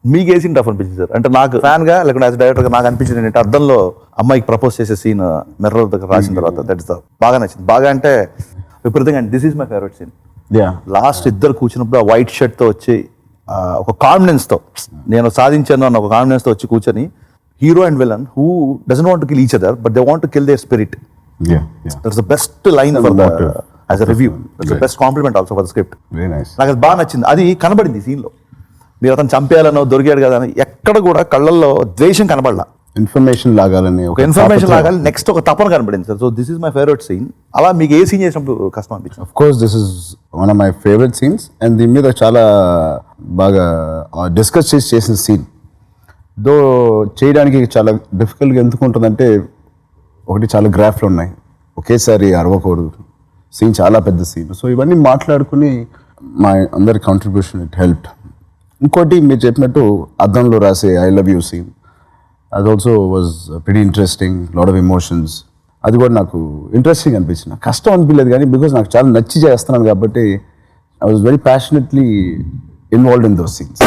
మీకు ఏ scene tough అనిపించింది సార్? అంటే నాకు ఫ్యాన్ గా లేకుంటే యాజ్ డైరెక్టర్ గా నాకు అనిపించింది ఏంటంటే అద్దంలో అమ్మాయికి ప్రపోజ్ చేసే సీన్ మిర్రర్ దగ్గర రాసిన తర్వాత దట్ ఇస్ బాగా నచ్చింది. బాగా అంటే విపరీతంగా this is my favourite scene. Last ఇద్దరు కూర్చున్నప్పుడు ఆ వైట్ షర్ట్ తో వచ్చి ఒక కాన్ఫిడెన్స్ తో నేను సాధించాను అన్న ఒక కాన్ఫిడెన్స్ తో వచ్చి కూర్చొని hero and villain who doesn't want to kill each other but they want to kill their spirit. That's the best line for the as a review. That's the best compliment also for the script. నాకు అది బాగా నచ్చింది. అది కనబడింది scene లో. మీరు అతను చంపేయాలనో దొరికాడు కదా అని ఎక్కడ కూడా కళ్ళల్లో ద్వేషం కనబడలా. ఇన్ఫర్మేషన్ లాగాలని ఒక ఇన్ఫర్మేషన్ లాగాలి నెక్స్ట్ ఒక తపన కనబడింది sir. So this is my favourite scene. అలా మీకు ఏ సీన్ చేసినప్పుడు కష్టం అనిపించింది? Of course this is one of my favourite scenes and దీని మీద చాలా బాగా డిస్కస్ చేసిన సీన్. దో చేయడానికి చాలా డిఫికల్ట్గా ఎందుకు ఉంటుందంటే ఒకటి చాలా గ్రాఫ్లు ఉన్నాయి, ఒకేసారి అరవకూడదు, సీన్ చాలా పెద్ద సీన్. సో ఇవన్నీ మాట్లాడుకుని మా అందరి కాంట్రిబ్యూషన్ ఇట్ హెల్ప్డ్. ఇంకోటి మీరు చెప్పినట్టు అద్దంలో రాసే ఐ లవ్ యూ సీన్, అది also was very interesting, lot of emotions. అది కూడా నాకు ఇంట్రెస్టింగ్ అనిపించింది. కష్టం అనిపించలేదు కానీ బికాజ్ నాకు చాలా నచ్చి చేస్తున్నాను కాబట్టి I was very passionately involved in those scenes.